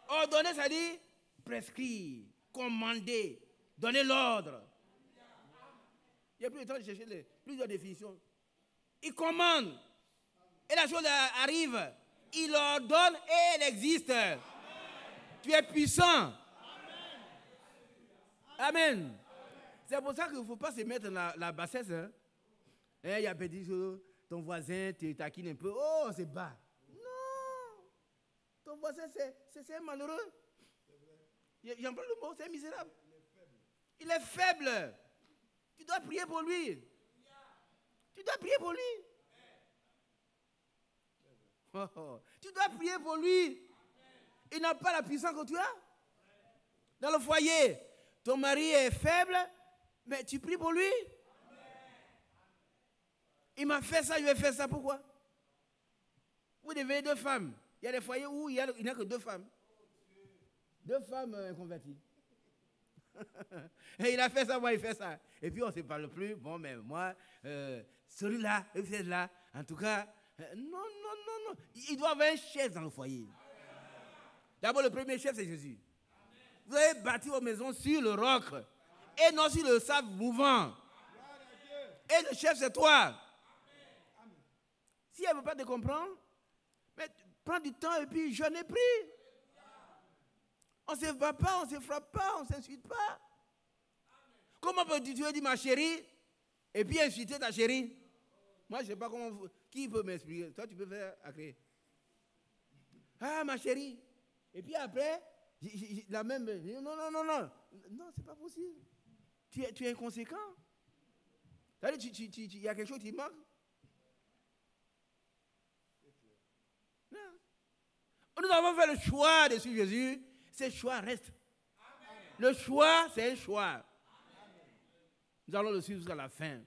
Ordonner, ça dit prescrire, commander, donner l'ordre. Il n'y a plus le temps de chercher plusieurs définitions. Il commande. Et la chose arrive. Il ordonne et elle existe. Amen. Tu es puissant. Amen. C'est pour ça qu'il ne faut pas se mettre la bassesse. Hein. Il y a petit chose, ton voisin te taquine un peu. Oh, c'est bas. Non. Ton voisin, c'est un malheureux. J'emploie le mot, c'est un misérable. Il est faible. Tu dois prier pour lui. Tu dois prier pour lui. Tu dois prier pour lui. Il n'a pas la puissance que tu as. Dans le foyer, ton mari est faible, mais tu pries pour lui. Il m'a fait ça, je vais faire ça. Pourquoi? Vous devenez 2 femmes. Il y a des foyers où il n'y a que 2 femmes. 2 femmes converties. Et il a fait ça, moi il fait ça. Et puis on ne se parle plus. Bon, mais moi, celui-là, il fait là. En tout cas, non. Il doit avoir un chef dans le foyer. D'abord, le premier chef, c'est Jésus. Vous avez bâti vos maisons sur le roc et non sur le sable mouvant. Et le chef, c'est toi. Si elle ne veut pas te comprendre, mais prends du temps et puis jeûne et prie. On ne se va pas, on ne se frappe pas, on ne s'insulte pas. Comment peux-tu dire ma chérie et puis insulter ta chérie? Moi, je ne sais pas comment. Qui peut m'expliquer? Toi, tu peux faire à créer. Ah, ma chérie. Et puis après, la même. Non. Non, c'est pas possible. Tu es inconséquent. Il y a quelque chose qui manque. Non. Nous avons fait le choix de suivre Jésus. Ce choix reste. Amen. Le choix, c'est un choix. Amen. Nous allons le suivre jusqu'à la fin. Amen.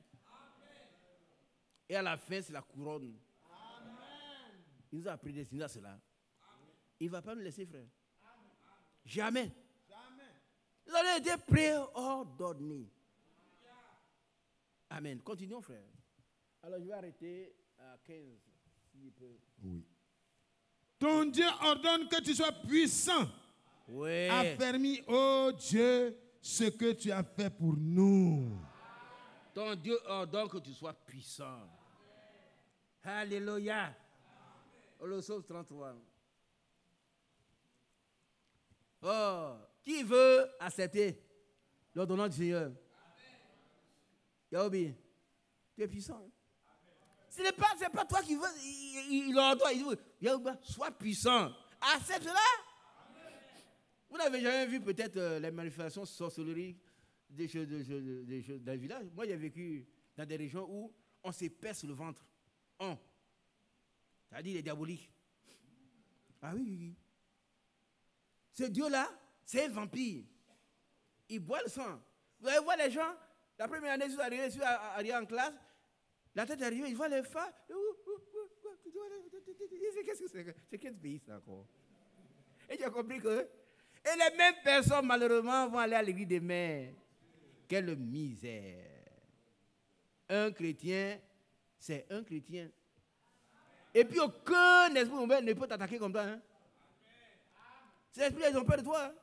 Et à la fin, c'est la couronne. Amen. Il nous a prédestinés à cela. Amen. Il ne va pas nous laisser, frère. Amen. Jamais. Nous avons été préordonnés. Amen. Continuons, frère. Alors, je vais arrêter à 15, s'il peut. Oui. Ton Dieu ordonne que tu sois puissant. Oui. Affermis, ô Dieu, ce que tu as fait pour nous. Ton Dieu ordonne que tu sois puissant. Alléluia. Le psaume 33. Oh, qui veut accepter l'ordonnance du Seigneur? Yaobi, tu es puissant. Ce n'est pas toi qui veux, il ordonne, il dit, Yaobi, sois puissant. Accepte cela. Vous n'avez jamais vu peut-être les manifestations de sorcellerie des choses dans le village. Moi, j'ai vécu dans des régions où on se pèse sur le ventre. C'est-à-dire il est diabolique. Ah oui. Ce Dieu-là, c'est un vampire. Il boit le sang. Vous allez voir les gens, la première année, je suis arrivé en classe, la tête est arrivée, il voit les femmes. Qu'est-ce que c'est? C'est quel pays ça encore? Et tu as compris que... Et les mêmes personnes, malheureusement, vont aller à l'église des mères. Quelle misère. Un chrétien, c'est un chrétien. Et puis aucun esprit ne peut t'attaquer comme ça. Hein? Ces esprits, ils ont peur de toi. Hein?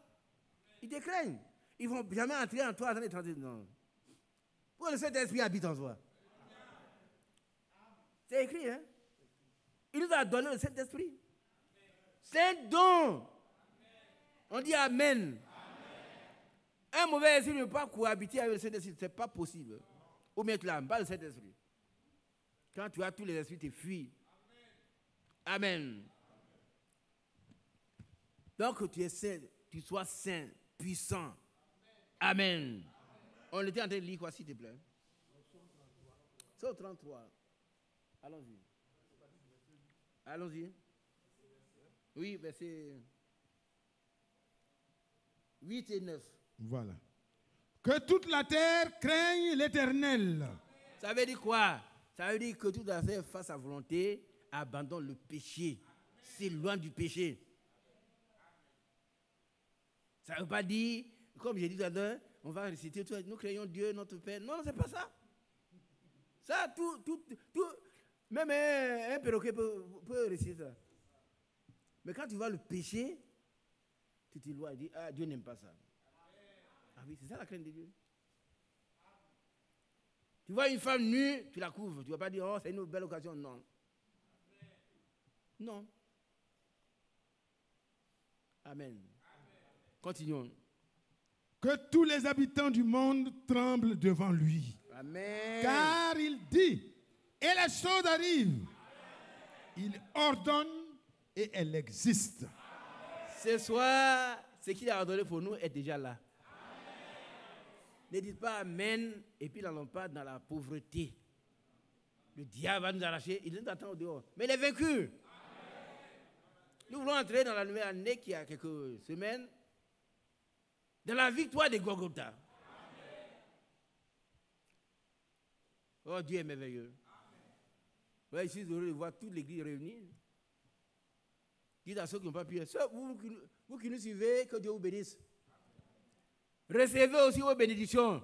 Ils te craignent. Ils ne vont jamais entrer en toi. Non. Pour le Saint-Esprit habite en toi. C'est écrit, hein? Il nous a donné le Saint-Esprit. C'est un don. On dit Amen. Un mauvais esprit ne peut pas cohabiter avec le Saint-Esprit. Ce n'est pas possible. Ou bien tu n'as pas le Saint-Esprit. Quand tu as tous les esprits, tu fuis. Amen. Donc tu es saint, tu sois saint, puissant. Amen. On était en train de lire quoi, s'il te plaît? Psaume 33. Allons-y. Allons-y. Oui, verset 8 et 9. Voilà. Que toute la terre craigne l'Éternel. Ça veut dire quoi? Ça veut dire que toute la terre fasse sa volonté, abandonne le péché, s'éloigne du péché. Ça ne veut pas dire, comme j'ai dit tout à l'heure, on va réciter, nous craignons Dieu, notre Père. Non, ce n'est pas ça. Ça, tout, même un perroquet peut réciter ça. Mais quand tu vois le péché, tu t'éloignes et dis, ah, Dieu n'aime pas ça. Ah oui, c'est ça la crainte de Dieu. Tu vois une femme nue, tu la couvres. Tu ne vas pas dire, oh, c'est une belle occasion. Non. Non. Amen. Continuons. Que tous les habitants du monde tremblent devant lui. Amen. Car il dit, et les choses arrivent. Il ordonne et elles existent. Ce soir, ce qu'il a ordonné pour nous est déjà là. Ne dites pas Amen et puis n'allons pas dans la pauvreté. Le diable va nous arracher, il nous attend au dehors. Mais il est vaincu. Nous voulons entrer dans la nouvelle année qui a quelques semaines, dans la victoire de Golgotha. Oh, Dieu est merveilleux. Ouais, je suis heureux de voir toute l'église réunie. Dites à ceux qui n'ont pas pu être. Vous qui nous suivez, que Dieu vous bénisse. Recevez aussi vos bénédictions. Amen.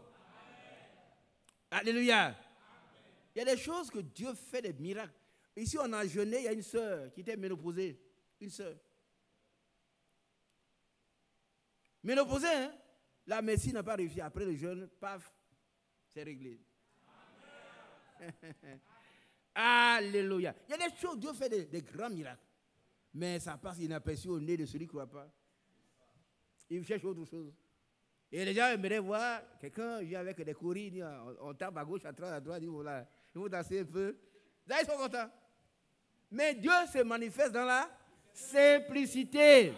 Alléluia. Amen. Il y a des choses que Dieu fait, des miracles. Ici, on a jeûné, il y a une sœur qui était ménopausée. Une sœur. Ménopausée, hein? La médecine n'a pas réussi. Après le jeûne, paf, c'est réglé. Alléluia. Il y a des choses, Dieu fait des grands miracles. Mais ça passe inaperçu au nez de celui qui ne croit pas. Il cherche autre chose. Et les gens aimeraient voir quelqu'un vient avec des courriers, on tape à gauche, à droite, il dit voilà, il faut danser un peu. Là, ils sont contents. Mais Dieu se manifeste dans la simplicité.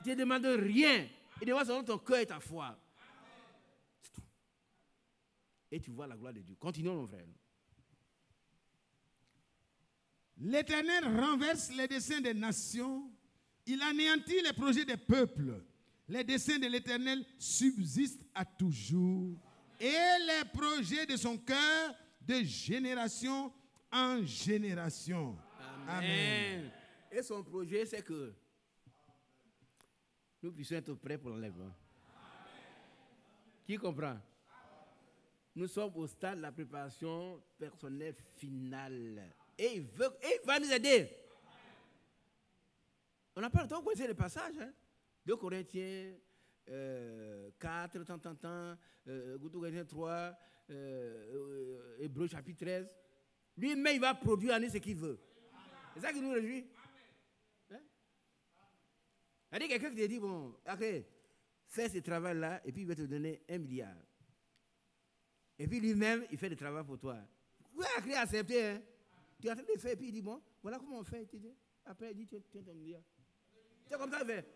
Dieu ne demande rien. Il demande seulement ton cœur et ta foi. C'est tout. Et tu vois la gloire de Dieu. Continuons, mon frère. L'Éternel renverse les desseins des nations. Il anéantit les projets des peuples. Les desseins de l'Éternel subsistent à toujours. Et les projets de son cœur de génération en génération. Amen. Et son projet, c'est que nous puissions être prêts pour l'enlèvement. Qui comprend? Nous sommes au stade de la préparation personnelle finale. Et il va nous aider. On n'a pas le temps de connaître les passages. 2 Corinthiens 4, 2 Corinthiens 3, Hébreux chapitre 13. Lui-même, il va produire en nous ce qu'il veut. C'est ça qui nous réjouit. Hein? Il y a quelqu'un qui te dit, bon, ok, fais ce travail-là, et puis il va te donner 1 milliard. Et puis lui-même, il fait le travail pour toi. Vous avez accepté, hein? Tu es en train de le faire, et puis il dit, bon, voilà comment on fait. Après, il dit, tiens ton milliard. C'est comme ça qu'il fait.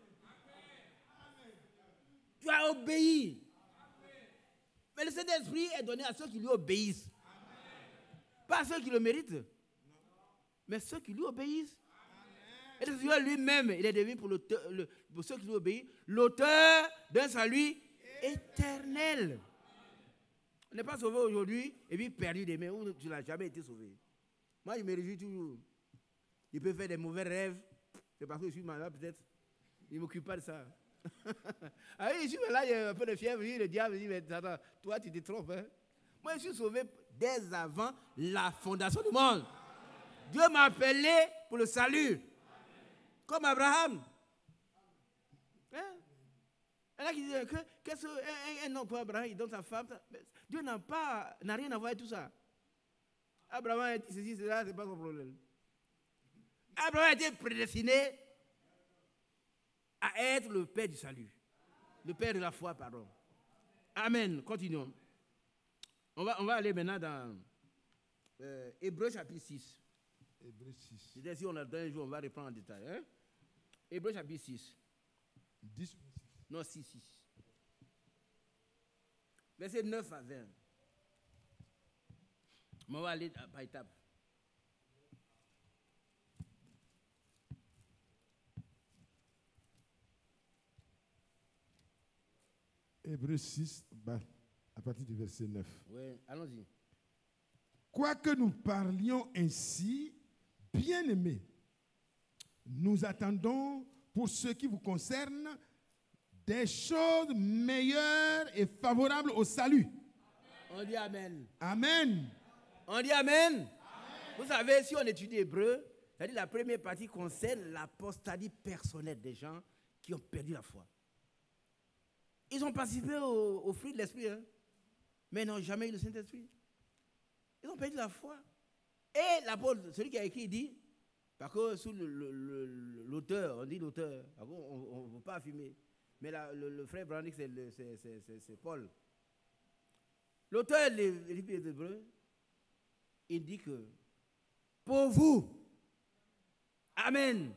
Tu as obéi. Mais le Saint-Esprit est donné à ceux qui lui obéissent. Pas ceux qui le méritent, mais ceux qui lui obéissent. Et le Seigneur lui-même, il est devenu pour ceux qui lui obéissent, l'auteur d'un salut éternel. On n'est pas sauvé aujourd'hui et puis perdu demain où tu n'as jamais été sauvé. Moi, je me réjouis toujours. Il peut faire des mauvais rêves. C'est parce que je suis malade, peut-être. Il ne m'occupe pas de ça. Ah oui, je suis là, il y a un peu de fièvre. Le diable dit, mais attends, toi, tu te trompes. Hein? Moi, je suis sauvé dès avant la fondation du monde. Dieu m'a appelé pour le salut. Comme Abraham. Hein? Il y en a qui disent qu'est-ce qu'un homme pour Abraham, il donne sa femme. Dieu n'a rien à voir avec tout ça. Abraham a dit ceci, cela, c'est pas son problème. Abraham a été prédestiné à être le père du salut. Le père de la foi, pardon. Amen. Continuons. On va aller maintenant dans Hébreux chapitre 6. Hébreux 6. C'est-à-dire, si on a un jour, on va reprendre en détail. Hein? Hébreux chapitre 6. 10. Non, 6. Verset 9 à 20. Mais on va aller par étapes. Hébreux 6, à partir du verset 9. Oui, allons-y. Quoique nous parlions ainsi, bien-aimés, nous attendons pour ce qui vous concerne des choses meilleures et favorables au salut. On dit Amen. Amen. On dit Amen. Amen. Vous savez, si on étudie Hébreu, c'est-à-dire la première partie concerne l'apostasie personnelle des gens qui ont perdu la foi. Ils ont participé au fruit de l'Esprit, hein, mais n'ont jamais eu le Saint-Esprit. Ils ont perdu la foi. Et l'apôtre, celui qui a écrit, dit, parce que sous l'auteur, on dit l'auteur, on ne veut pas affirmer, mais le frère Brandick, c'est Paul. L'auteur de l'Épître des Hébreux, il dit que pour vous, Amen,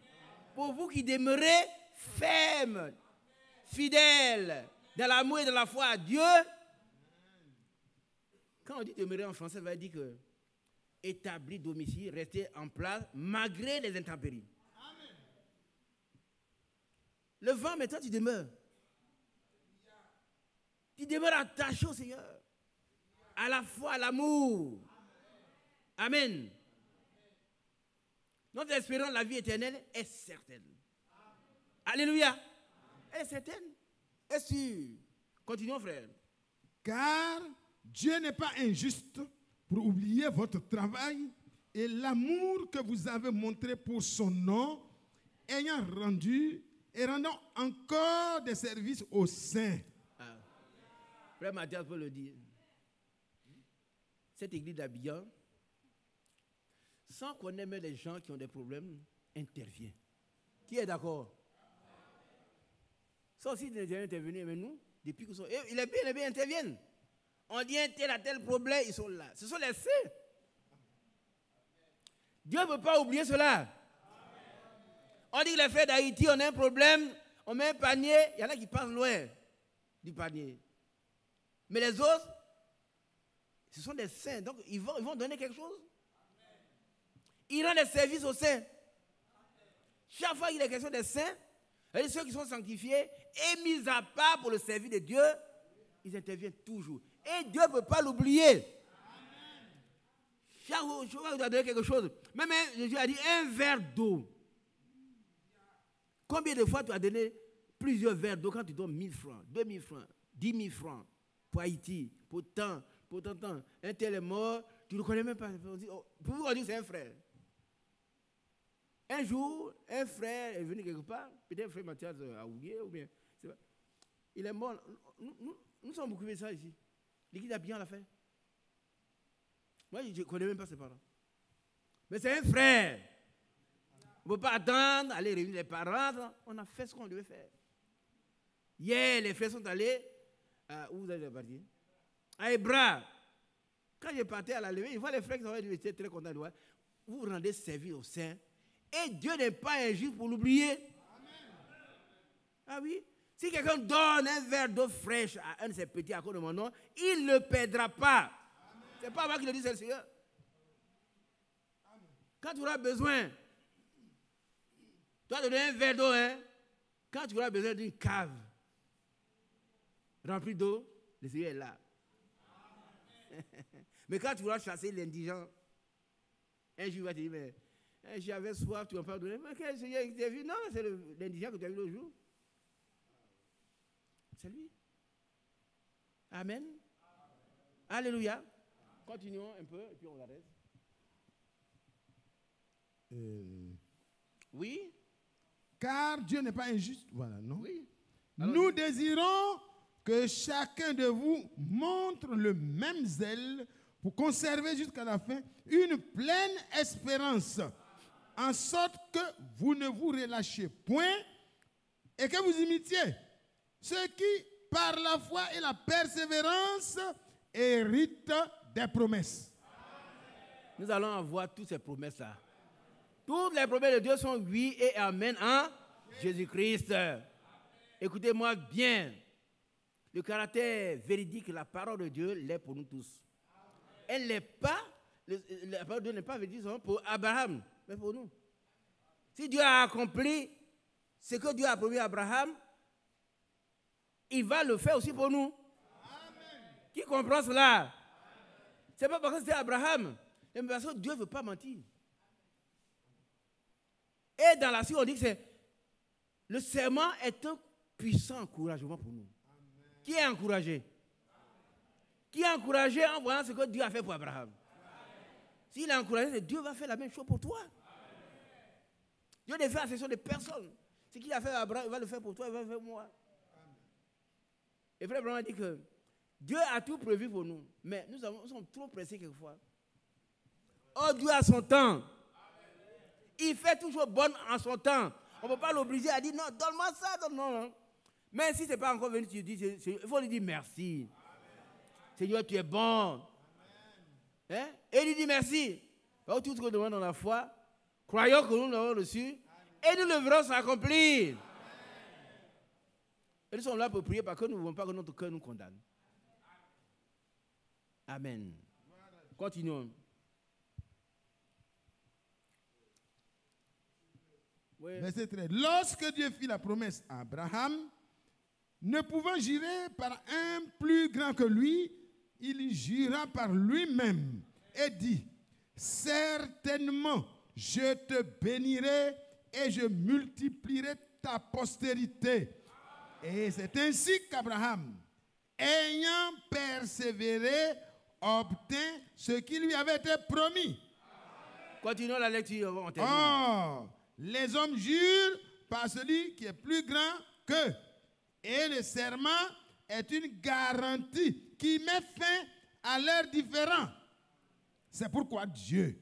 pour vous qui demeurez fermes, fidèles, dans l'amour et dans la foi à Dieu, quand on dit demeurer en français, ça veut dire que établi domicile, rester en place malgré les intempéries. Amen. Le vent, mais toi tu demeures. Tu demeures attaché au Seigneur, à la foi, à l'amour. Amen. Notre espérance de la vie éternelle est certaine. Alléluia. Elle est certaine. Est sûre. Continuons, frère. Car Dieu n'est pas injuste pour oublier votre travail et l'amour que vous avez montré pour son nom, ayant rendu et rendant encore des services aux saints. Ah. Frère Mathias peut le dire. Cette église d'Abidjan, sans qu'on aime les gens qui ont des problèmes, intervient. Qui est d'accord? Ça aussi, il est intervenu avec nous, depuis qu'ils sont. Il est bien, interviennent. On dit un tel à tel problème, ils sont là. Ce sont les saints. Dieu ne veut pas oublier cela. On dit que les frères d'Haïti, on a un problème, on met un panier, il y en a qui passent loin du panier. Mais les autres, ce sont des saints, donc ils vont donner quelque chose. Ils rendent des services aux saints. Chaque fois qu'il est question des saints, et ceux qui sont sanctifiés et mis à part pour le service de Dieu, ils interviennent toujours. Et Dieu ne peut pas l'oublier. Chaque fois qu'il doit donner quelque chose, même Jésus a dit un verre d'eau. Combien de fois tu as donné plusieurs verres d'eau quand tu donnes 1000 francs, 2000 francs, 10 000 francs pour Haïti, pour tant. Un tel est mort, tu ne le connais même pas. Pour vous, on dit que c'est un frère. Un jour, un frère est venu quelque part, peut-être frère Mathias a oublié, ou bien, il est mort. Nous sommes occupés de ça ici. L'église a bien la fait. Moi, je ne connais même pas ses parents. Mais c'est un frère. On ne peut pas attendre, aller réunir les parents. On a fait ce qu'on devait faire. Hier, les frères sont allés, où vous allez partir? À Hébra. Quand je partais à la levée, il voit les frères qui étaient très contents de voir. Vous rendez service aux saints. Et Dieu n'est pas injuste pour l'oublier. Ah oui? Si quelqu'un donne un verre d'eau fraîche à un de ses petits à cause de mon nom, il ne le perdra pas. Ce n'est pas moi qui le dis, c'est le Seigneur. Quand tu auras besoin, tu vas donner un verre d'eau, hein? Quand tu auras besoin d'une cave remplie d'eau, le Seigneur est là. Mais quand tu auras chassé l'indigent, un jour il va te dire, mais j'avais soif, tu m'as pas donné. Mais quel Seigneur qui t'a vu? Non, c'est l'indigent que tu as vu l'autre jour. C'est lui. Amen. Alléluia. Continuons un peu et puis on arrête. Oui. Car Dieu n'est pas injuste. Voilà, non? Oui. Alors, nous désirons que chacun de vous montre le même zèle pour conserver jusqu'à la fin une pleine espérance, en sorte que vous ne vous relâchiez point et que vous imitiez ceux qui, par la foi et la persévérance, héritent des promesses. Nous allons avoir toutes ces promesses-là. Toutes les promesses de Dieu sont oui et amen en Jésus-Christ. Écoutez-moi bien. Le caractère véridique, la parole de Dieu l'est pour nous tous. Elle n'est pas, la parole de Dieu n'est pas véridique seulement pour Abraham, mais pour nous. Si Dieu a accompli ce que Dieu a promis à Abraham, il va le faire aussi pour nous. Amen. Qui comprend cela? Ce n'est pas parce que c'était Abraham, mais parce que Dieu ne veut pas mentir. Et dans la suite, on dit que le serment est un puissant encouragement pour nous. Amen. Qui est encouragé? Amen. Qui est encouragé en voyant ce que Dieu a fait pour Abraham? S'il est encouragé, Dieu va faire la même chose pour toi. Amen. Dieu ne fait exception de personne. Ce qu'il a fait à Abraham, il va le faire pour toi, il va le faire pour moi. Amen. Et frère Abraham dit que Dieu a tout prévu pour nous, mais nous sommes trop pressés quelquefois. Oh, Dieu a son temps. Il fait toujours bon en son temps. On ne peut pas l'obliger à dire non, donne-moi ça, non. Mais si ce n'est pas encore venu, il faut lui dire merci. Amen. Seigneur, tu es bon. Hein? Et il lui dit merci. Alors, tout ce qu'on demande dans la foi, croyons que nous l'avons reçu, et nous le verrons s'accomplir. Amen. Et nous sommes là pour prier parce que nous ne voulons pas que notre cœur nous condamne. Amen. Continuons. Oui. Verset 13. Lorsque Dieu fit la promesse à Abraham, ne pouvant jurer par un plus grand que lui, il jura par lui-même et dit, certainement, je te bénirai et je multiplierai ta postérité. Et c'est ainsi qu'Abraham, ayant persévéré, obtint ce qui lui avait été promis. Continuons la lecture. Or, les hommes jurent par celui qui est plus grand qu'eux. Et le serment est une garantie qui met fin à leurs différends. C'est pourquoi Dieu,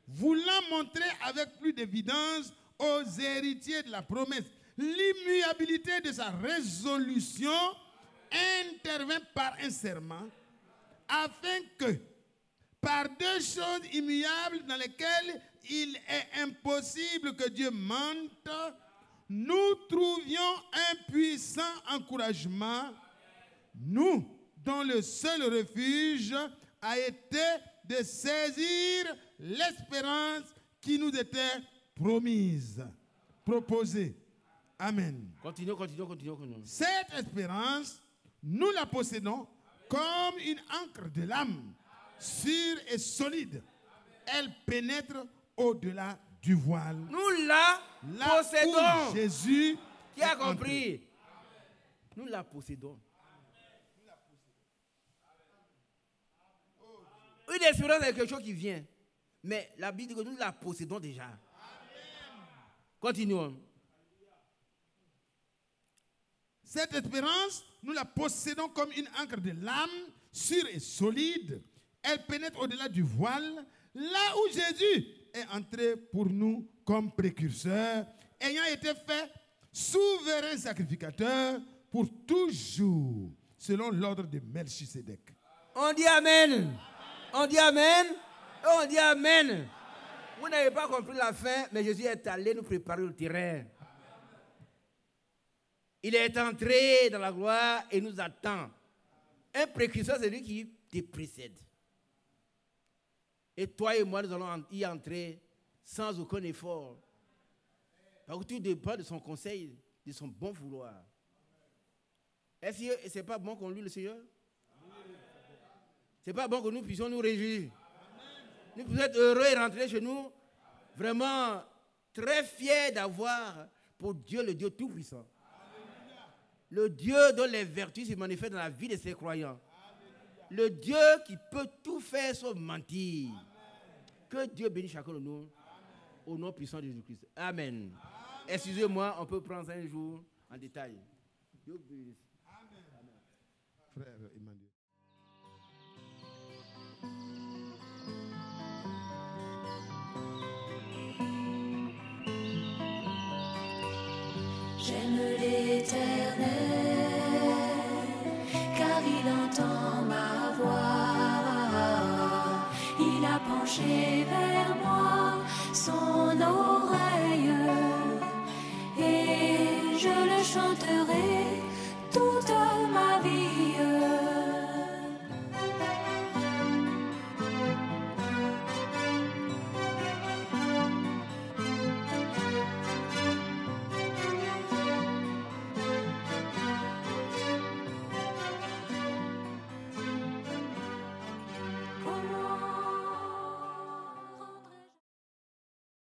voulant montrer avec plus d'évidence aux héritiers de la promesse l'immuabilité de sa résolution, intervint par un serment, afin que, par deux choses immuables dans lesquelles il est impossible que Dieu mente, nous trouvions un puissant encouragement, nous dont le seul refuge a été de saisir l'espérance qui nous était proposée. Amen. Continuons. Cette espérance, nous la possédons comme une encre de l'âme, sûre et solide. Elle pénètre au-delà du voile. Nous la possédons. Jésus qui a compris? Nous la possédons. Une espérance est quelque chose qui vient. Mais la Bible dit que nous la possédons déjà. Continuons. Cette espérance, nous la possédons comme une encre de l'âme, sûre et solide. Elle pénètre au-delà du voile, là où Jésus est entré pour nous comme précurseur, ayant été fait souverain sacrificateur pour toujours, selon l'ordre de Melchisédek. On dit Amen. On dit Amen. On dit Amen. Vous n'avez pas compris la fin, mais Jésus est allé nous préparer le terrain. Il est entré dans la gloire et nous attend. Un précurseur, c'est lui qui te précède. Et toi et moi, nous allons y entrer sans aucun effort. Parce que tout dépend de son conseil, de son bon vouloir. Est-ce que ce n'est pas bon qu'on loue le Seigneur? Ce n'est pas bon que nous puissions nous réjouir. Nous puissions être heureux et rentrer chez nous vraiment très fiers d'avoir pour Dieu le Dieu Tout-Puissant. Le Dieu dont les vertus se manifestent dans la vie de ses croyants. Le Dieu qui peut tout faire sauf mentir. Que Dieu bénisse chacun de nous. Au nom puissant de Jésus-Christ. Amen. Excusez-moi, on peut prendre ça un jour en détail. Dieu bénisse. Amen. Frère Emmanuel. J'aime l'Éternel, car il entend ma voix. Il a penché vers moi son oreille, et je le chanterai.